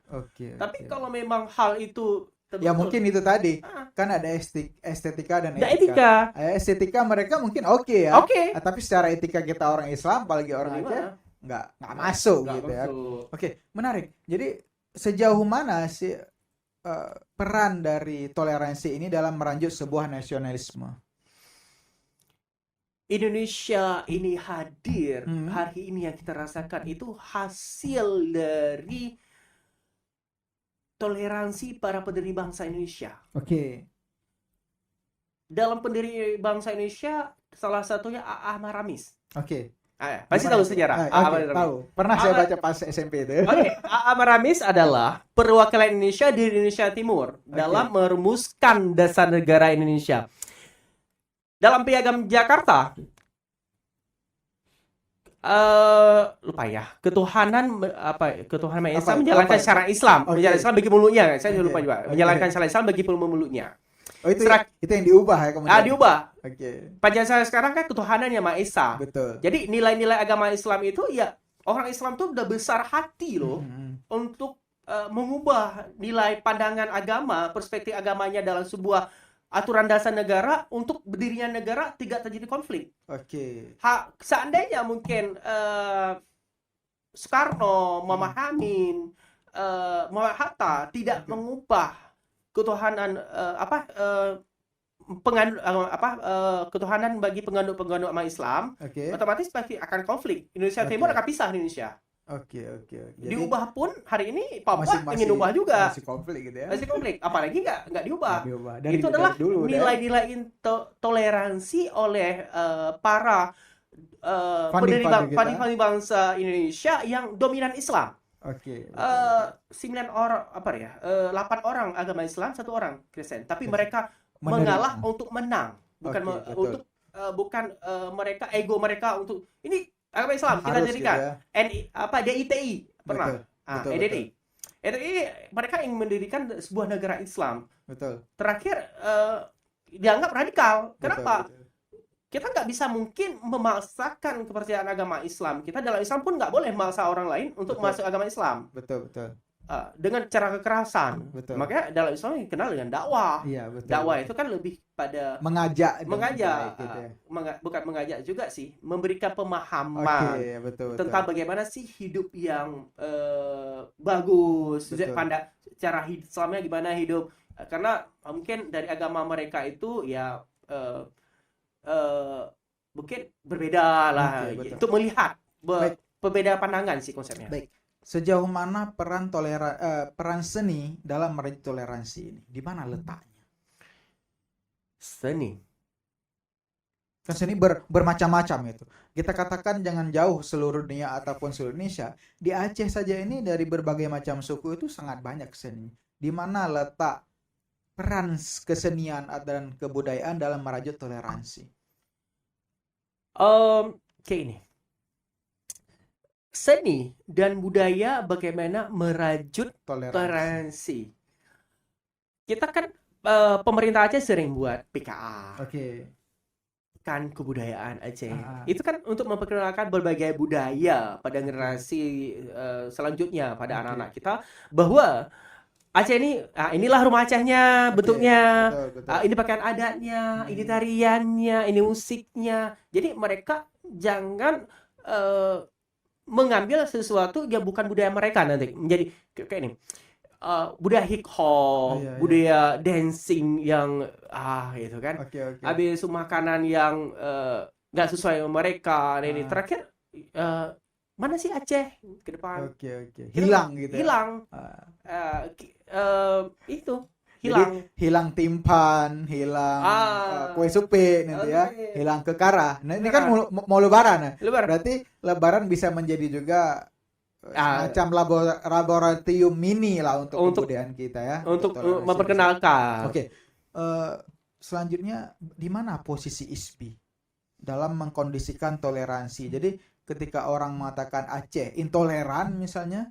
[SPEAKER 1] Tapi kalau memang hal itu
[SPEAKER 2] ya mungkin itu tadi kan ada estetika dan etika. Estetika mereka mungkin ya. Tapi secara etika kita orang Islam, apalagi orang Aceh nggak masuk gitu ya. Menarik. Jadi sejauh mana sih peran dari toleransi ini dalam meranjut sebuah nasionalisme?
[SPEAKER 1] Indonesia ini hadir hari ini yang kita rasakan itu hasil dari toleransi para pendiri bangsa Indonesia. Dalam pendiri bangsa Indonesia salah satunya A.A. Maramis. Pasti tahu sejarah.
[SPEAKER 2] Oke, tahu. Pernah saya
[SPEAKER 1] Ahmad-
[SPEAKER 2] baca pas SMP itu.
[SPEAKER 1] Oke, Amaramis adalah perwakilan Indonesia di Indonesia Timur dalam merumuskan dasar negara Indonesia. Dalam Piagam Jakarta, lupa ya, ketuhanan Maha Esa menjalankan
[SPEAKER 2] apa?
[SPEAKER 1] syariat Islam,
[SPEAKER 2] Oke.
[SPEAKER 1] menjalankan Islam bagi mulutnya. Saya
[SPEAKER 2] Oke.
[SPEAKER 1] lupa juga.
[SPEAKER 2] Oke.
[SPEAKER 1] Menjalankan syariat Islam bagi mulutnya.
[SPEAKER 2] Oh itu
[SPEAKER 1] Serak-
[SPEAKER 2] itu yang diubah ya kemudian.
[SPEAKER 1] Diubah.
[SPEAKER 2] Oke.
[SPEAKER 1] Pancasila sekarang kan ketuhanan yang Maha Esa.
[SPEAKER 2] Betul.
[SPEAKER 1] Jadi nilai-nilai agama Islam itu ya orang Islam tuh udah besar hati loh untuk mengubah nilai pandangan agama, perspektif agamanya dalam sebuah aturan dasar negara untuk berdirinya negara tidak terjadi konflik.
[SPEAKER 2] Oke.
[SPEAKER 1] Seandainya mungkin Soekarno memahamin Muhammad Hatta tidak mengubah ketuhanan ketuhanan bagi penganut-penganut agama Islam,
[SPEAKER 2] Oke.
[SPEAKER 1] otomatis pasti akan konflik. Indonesia Timur
[SPEAKER 2] Oke.
[SPEAKER 1] akan pisah Indonesia.
[SPEAKER 2] Oke. Jadi
[SPEAKER 1] Diubah pun hari ini Papua
[SPEAKER 2] masih
[SPEAKER 1] ingin ubah juga.
[SPEAKER 2] masih konflik gitu ya.
[SPEAKER 1] Masih konflik, apalagi nggak diubah.
[SPEAKER 2] Nggak diubah.
[SPEAKER 1] Itu
[SPEAKER 2] Dari
[SPEAKER 1] adalah
[SPEAKER 2] dulu udah.
[SPEAKER 1] nilai-nilai toleransi oleh para
[SPEAKER 2] Founding father kita.
[SPEAKER 1] founding bangsa Indonesia yang dominan Islam.
[SPEAKER 2] Oke.
[SPEAKER 1] 9 orang 8 orang agama Islam, 1 orang Kristen. Tapi mereka mengalah untuk menang, bukan
[SPEAKER 2] Oke, betul.
[SPEAKER 1] untuk mereka ego mereka untuk ini agama Islam kita
[SPEAKER 2] Harus
[SPEAKER 1] dirikan.
[SPEAKER 2] gitu ya.
[SPEAKER 1] DITI pernah.
[SPEAKER 2] Betul,
[SPEAKER 1] EDTI. EDTI mereka ingin mendirikan sebuah negara Islam.
[SPEAKER 2] Betul.
[SPEAKER 1] Terakhir dianggap radikal. Kenapa?
[SPEAKER 2] Betul.
[SPEAKER 1] Kita nggak bisa mungkin memaksakan kepercayaan agama Islam. Kita dalam Islam pun nggak boleh memaksa orang lain untuk
[SPEAKER 2] Betul.
[SPEAKER 1] masuk agama Islam
[SPEAKER 2] Betul.
[SPEAKER 1] dengan cara kekerasan.
[SPEAKER 2] Betul.
[SPEAKER 1] Makanya dalam Islam dikenal dengan dakwah.
[SPEAKER 2] Iya, betul.
[SPEAKER 1] Dakwah itu kan lebih pada
[SPEAKER 2] mengajak dengan
[SPEAKER 1] mengajak,
[SPEAKER 2] baik gitu ya.
[SPEAKER 1] bukan mengajak juga sih, memberikan
[SPEAKER 2] Oke,
[SPEAKER 1] pemahaman
[SPEAKER 2] betul.
[SPEAKER 1] tentang bagaimana sih hidup yang bagus,
[SPEAKER 2] Betul.
[SPEAKER 1] cara hidup Islamnya gimana hidup. Karena mungkin dari agama mereka itu ya mungkin berbeda lah
[SPEAKER 2] Oke, betul.
[SPEAKER 1] untuk melihat
[SPEAKER 2] Baik.
[SPEAKER 1] perbedaan pandangan sih konsepnya.
[SPEAKER 2] Baik. Sejauh mana peran seni dalam meraih toleransi ini? Di mana letaknya?
[SPEAKER 1] Seni.
[SPEAKER 2] Kan seni bermacam-macam itu. Kita katakan jangan jauh seluruh dunia ataupun seluruh Indonesia. Di Aceh saja ini dari berbagai macam suku itu sangat banyak seni. Di mana letak peran kesenian dan kebudayaan dalam merajut toleransi?
[SPEAKER 1] Kayak ini. Seni dan budaya bagaimana merajut toleransi. Kita kan pemerintah Aceh sering buat PKA.
[SPEAKER 2] Oke.
[SPEAKER 1] Kan kebudayaan Aceh.
[SPEAKER 2] Ah.
[SPEAKER 1] Itu kan untuk memperkenalkan berbagai budaya pada generasi selanjutnya pada
[SPEAKER 2] Oke.
[SPEAKER 1] anak-anak kita bahwa Aceh ini inilah rumah Acehnya
[SPEAKER 2] Oke,
[SPEAKER 1] bentuknya.
[SPEAKER 2] betul.
[SPEAKER 1] Ini pakaian adatnya, ini tariannya, ini musiknya. Jadi mereka jangan mengambil sesuatu yang bukan budaya mereka nanti menjadi kayak ini. Budaya hip hop,
[SPEAKER 2] Iya.
[SPEAKER 1] budaya dancing yang gitu kan.
[SPEAKER 2] Oke.
[SPEAKER 1] Habis makanan yang nggak sesuai sama mereka. Nah, ini terakhir mana sih Aceh ke depan?
[SPEAKER 2] Oke. Hilang gitu ya.
[SPEAKER 1] Hilang. Itu hilang.
[SPEAKER 2] Jadi hilang timpan, hilang kue supe nanti ya,
[SPEAKER 1] Oke.
[SPEAKER 2] hilang kekara. Nah, ini kan mau lebaran ya.
[SPEAKER 1] Lebar.
[SPEAKER 2] Berarti lebaran bisa menjadi juga semacam laboratorium mini lah untuk kebudayaan kita ya.
[SPEAKER 1] Untuk
[SPEAKER 2] toleransi.
[SPEAKER 1] memperkenalkan.
[SPEAKER 2] Oke. Selanjutnya di mana posisi ISBI dalam mengkondisikan toleransi? Jadi ketika orang mengatakan Aceh intoleran misalnya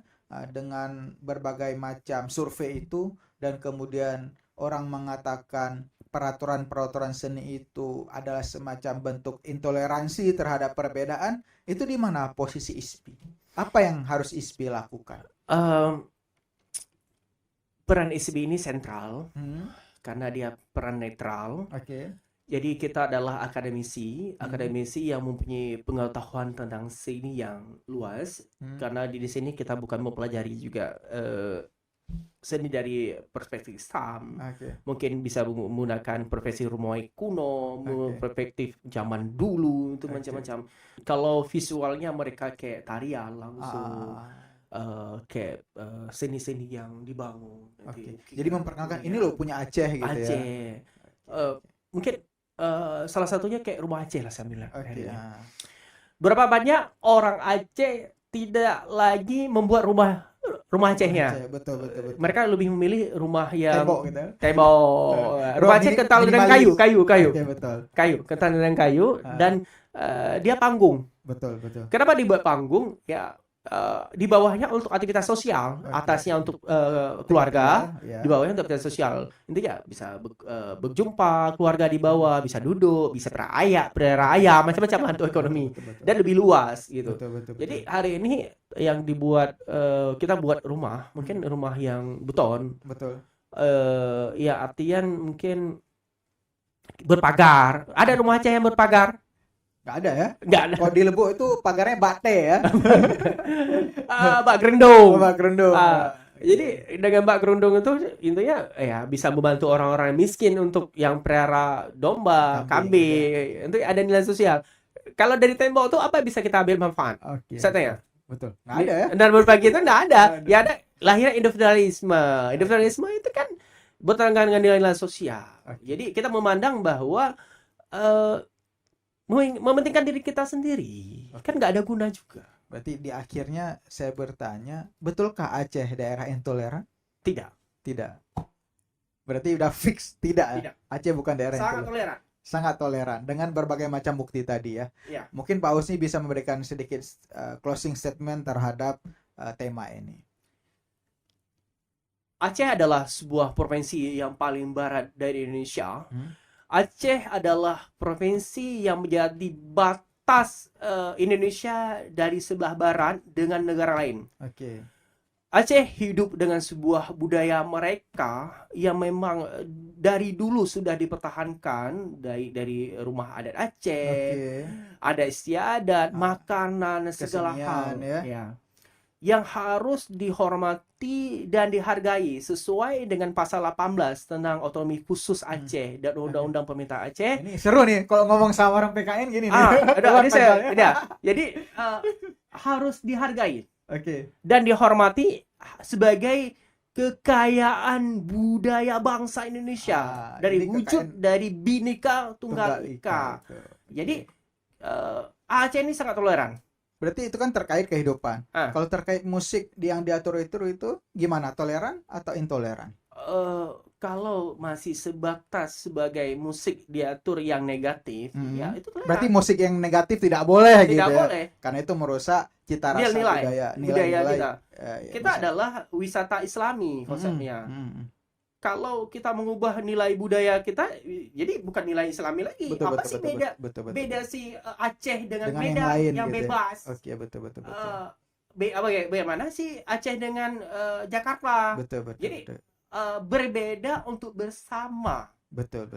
[SPEAKER 2] dengan berbagai macam survei itu, dan kemudian orang mengatakan peraturan-peraturan seni itu adalah semacam bentuk intoleransi terhadap perbedaan, itu di mana posisi ISBI? Apa yang harus ISBI lakukan?
[SPEAKER 1] Peran ISBI ini sentral
[SPEAKER 2] Hmm,
[SPEAKER 1] karena dia peran netral.
[SPEAKER 2] Oke.
[SPEAKER 1] Jadi kita adalah akademisi yang mempunyai pengetahuan tentang seni yang luas.
[SPEAKER 2] Hmm.
[SPEAKER 1] Karena di sini kita bukan mempelajari juga seni dari perspektif Islam.
[SPEAKER 2] Oke.
[SPEAKER 1] Mungkin bisa menggunakan profesi rumoi kuno, perspektif zaman dulu itu macam-macam. Kalau visualnya mereka kayak tarian langsung, kayak seni-seni yang dibangun.
[SPEAKER 2] Oke. Jadi memperkenalkan ini loh punya Aceh gitu ya.
[SPEAKER 1] Aceh. Mungkin salah satunya kayak rumah Aceh lah saya bilang.
[SPEAKER 2] Oke.
[SPEAKER 1] Berapa banyak orang Aceh tidak lagi membuat rumah Acehnya.
[SPEAKER 2] Aceh, betul.
[SPEAKER 1] Mereka lebih memilih rumah yang
[SPEAKER 2] Tembok gitu.
[SPEAKER 1] tembok. Rumah Aceh kental dengan kayu.
[SPEAKER 2] Oke, betul.
[SPEAKER 1] Kayu, kental dengan kayu dan dia panggung.
[SPEAKER 2] Betul.
[SPEAKER 1] Kenapa dibuat panggung? Ya di bawahnya untuk aktivitas sosial, atasnya untuk keluarga,
[SPEAKER 2] Ya.
[SPEAKER 1] di bawahnya untuk aktivitas sosial. Intinya bisa berjumpa keluarga di bawah, bisa duduk, bisa pelihara ayam, macam-macam untuk ekonomi dan lebih luas gitu.
[SPEAKER 2] Betul.
[SPEAKER 1] Jadi hari ini yang dibuat kita buat rumah, mungkin rumah yang beton,
[SPEAKER 2] Betul.
[SPEAKER 1] ya artian mungkin berpagar. Ada rumah Aceh yang berpagar?
[SPEAKER 2] Nggak ada ya?
[SPEAKER 1] Nggak ada.
[SPEAKER 2] Kalau di Lebuk itu pagarnya bate ya.
[SPEAKER 1] Bak Gerendong.
[SPEAKER 2] Bak Gerendong.
[SPEAKER 1] Jadi dengan Bak Gerendong itu intinya ya bisa membantu orang-orang miskin untuk yang pelihara domba, kambing. Itu ada nilai sosial. Kalau dari tembok itu apa bisa kita ambil manfaat?
[SPEAKER 2] Oke.
[SPEAKER 1] Saya tanya.
[SPEAKER 2] Betul. Nggak ada ya?
[SPEAKER 1] Dan berbagi itu nggak ada. Ya ada lahirnya individualisme. Individualisme itu kan bertentangan dengan nilai-nilai sosial. Jadi kita memandang bahwa mementingkan diri kita sendiri kan nggak ada guna juga.
[SPEAKER 2] Berarti di akhirnya saya bertanya, betulkah Aceh daerah intoleran? Tidak. Berarti udah fix tidak. Aceh bukan daerah
[SPEAKER 1] Sangat
[SPEAKER 2] intoleran.
[SPEAKER 1] toleran.
[SPEAKER 2] Sangat toleran dengan berbagai macam bukti tadi ya.
[SPEAKER 1] Iya.
[SPEAKER 2] Mungkin Pak Husni bisa memberikan sedikit closing statement terhadap tema ini.
[SPEAKER 1] Aceh adalah sebuah provinsi yang paling barat dari Indonesia. Aceh adalah provinsi yang menjadi batas Indonesia dari sebelah barat dengan negara lain.
[SPEAKER 2] Oke.
[SPEAKER 1] Aceh hidup dengan sebuah budaya mereka yang memang dari dulu sudah dipertahankan dari rumah adat Aceh, adat istiadat, makanan, segala hal ya. Yang harus dihormati dan dihargai sesuai dengan pasal 18 tentang otonomi khusus Aceh dan Undang-Undang Pemerintah Aceh.
[SPEAKER 2] Ini seru nih kalau ngomong sama orang PKN gini nih.
[SPEAKER 1] Jadi harus dihargai.
[SPEAKER 2] Oke.
[SPEAKER 1] Dan dihormati sebagai kekayaan budaya bangsa Indonesia dari wujud dari Bhinneka Tunggal Ika. Jadi Aceh ini sangat toleran.
[SPEAKER 2] Berarti itu kan terkait kehidupan. Kalau terkait musik yang diatur itu gimana? Toleran atau intoleran?
[SPEAKER 1] Kalau masih sebatas sebagai musik diatur yang negatif, ya itu toleran.
[SPEAKER 2] Berarti musik yang negatif tidak boleh gitu ya?
[SPEAKER 1] Tidak boleh.
[SPEAKER 2] Karena itu merusak cita rasa
[SPEAKER 1] budaya kita. Kita
[SPEAKER 2] bisa.
[SPEAKER 1] adalah wisata Islami konsepnya. Kalau kita mengubah nilai budaya kita, jadi bukan nilai Islami lagi. Beda si Aceh dengan Medan yang
[SPEAKER 2] gitu
[SPEAKER 1] bebas.
[SPEAKER 2] Oke, betul.
[SPEAKER 1] Bagaimana sih Aceh dengan Jakarta?
[SPEAKER 2] Betul.
[SPEAKER 1] Jadi berbeda untuk bersama.
[SPEAKER 2] Betul.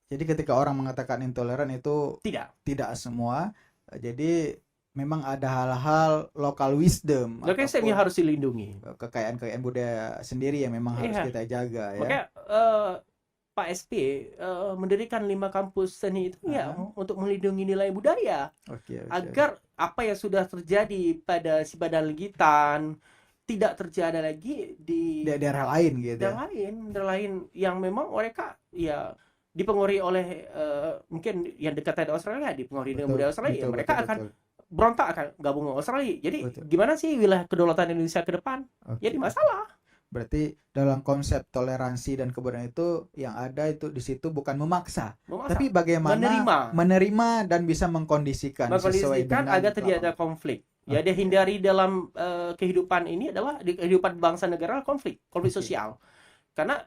[SPEAKER 2] Jadi ketika orang mengatakan intoleran itu tidak semua. Jadi memang ada hal-hal local wisdom.
[SPEAKER 1] Local wisdom yang harus dilindungi.
[SPEAKER 2] Kekayaan budaya sendiri yang memang harus kita jaga ya.
[SPEAKER 1] Makanya Pak SP mendirikan 5 kampus seni itu ya untuk melindungi nilai budaya. Agar apa yang sudah terjadi pada Sipadan Legitan tidak terjadi lagi di
[SPEAKER 2] daerah lain gitu.
[SPEAKER 1] Daerah lain yang memang mereka ya dipengaruhi oleh mungkin yang dekat dengan Australia, dipengaruhi dengan budaya Australia. Mereka akan berontak akan gabung dengan Australia. Jadi gimana sih wilayah kedaulatan Indonesia ke depan? Jadi masalah.
[SPEAKER 2] Berarti dalam konsep toleransi dan kebudayaan itu yang ada itu di situ bukan memaksa. Tapi bagaimana menerima dan bisa mengkondisikan sesuai dengan
[SPEAKER 1] agar tidak ada konflik. Ya, dihindari dalam kehidupan ini adalah di kehidupan bangsa negara konflik sosial. Karena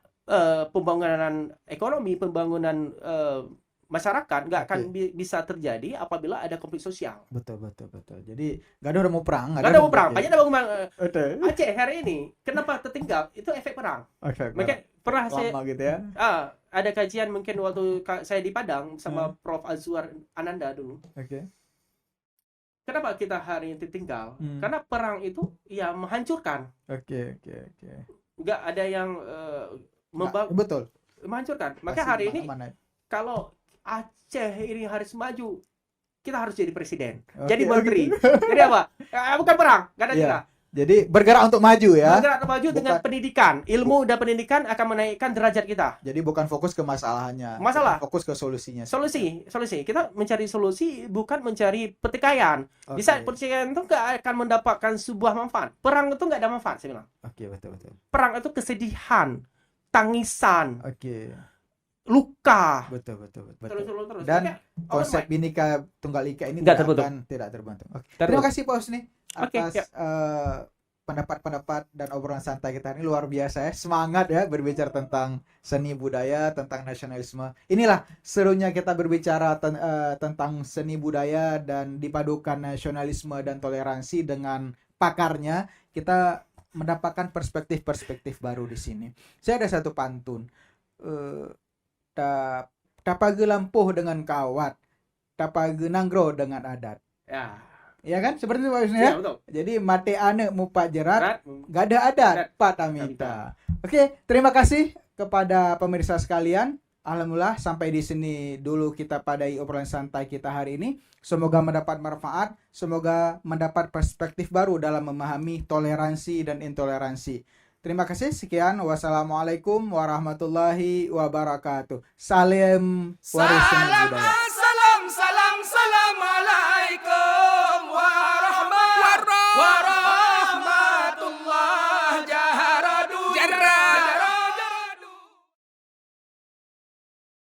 [SPEAKER 1] pembangunan ekonomi, pembangunan masyarakat nggak akan bisa terjadi apabila ada konflik sosial.
[SPEAKER 2] Betul. Jadi nggak ada mau perang.
[SPEAKER 1] Nggak ada mau perang. Banyak ada bangun Aceh hari ini. Kenapa tertinggal? Itu efek perang. Mungkin pernah
[SPEAKER 2] lama gitu ya.
[SPEAKER 1] Ada kajian mungkin waktu saya di Padang sama Prof Azwar Ananda dulu. Kenapa kita hari ini tertinggal? Karena perang itu ya menghancurkan. Nggak ada yang
[SPEAKER 2] betul.
[SPEAKER 1] Menghancurkan. Maka hari ini kalau Aceh ini harus maju, kita harus jadi presiden, jadi menteri. Jadi apa? Bukan perang, nggak ada kita.
[SPEAKER 2] Jadi bergerak untuk maju ya.
[SPEAKER 1] Bergerak maju dengan pendidikan. Ilmu dan pendidikan akan menaikkan derajat kita.
[SPEAKER 2] Jadi bukan fokus ke masalahannya,
[SPEAKER 1] Masalah.
[SPEAKER 2] fokus ke solusinya.
[SPEAKER 1] Solusi. Kita mencari solusi, bukan mencari pertikaian. Di saat pertikaian itu nggak akan mendapatkan sebuah manfaat. Perang itu nggak ada manfaat, saya bilang.
[SPEAKER 2] Oke, betul.
[SPEAKER 1] Perang itu kesedihan, tangisan,
[SPEAKER 2] Oke.
[SPEAKER 1] luka.
[SPEAKER 2] Betul.
[SPEAKER 1] Terus.
[SPEAKER 2] Dan
[SPEAKER 1] Oke.
[SPEAKER 2] konsep Bhinneka Tunggal Ika ini
[SPEAKER 1] Nggak terbentuk.
[SPEAKER 2] tidak terbentuk. Oke.
[SPEAKER 1] Terbentuk.
[SPEAKER 2] Terima kasih Pak Husni
[SPEAKER 1] Oke,
[SPEAKER 2] atas
[SPEAKER 1] ya.
[SPEAKER 2] pendapat-pendapat dan obrolan santai kita ini luar biasa ya. Semangat ya berbicara tentang seni budaya, tentang nasionalisme. Inilah serunya kita berbicara tentang seni budaya dan dipadukan nasionalisme dan toleransi dengan pakarnya. Kita mendapatkan perspektif-perspektif baru di sini. Saya ada satu pantun. Tapage lampuh dengan kawat, tapage nanggro dengan adat. Ya kan? Seperti itu Pak Husni ya?
[SPEAKER 1] Betul.
[SPEAKER 2] Jadi mate ane mupat jerat,
[SPEAKER 1] Berat.
[SPEAKER 2] gak ada adat,
[SPEAKER 1] Adat.
[SPEAKER 2] patamita. Oke, terima kasih kepada pemirsa sekalian. Alhamdulillah sampai di sini dulu kita padai obrolan santai kita hari ini. Semoga mendapat manfaat, semoga mendapat perspektif baru dalam memahami toleransi dan intoleransi. Terima kasih, sekian. Wassalamualaikum warahmatullahi wabarakatuh. Salam waris seni budaya.
[SPEAKER 3] Salam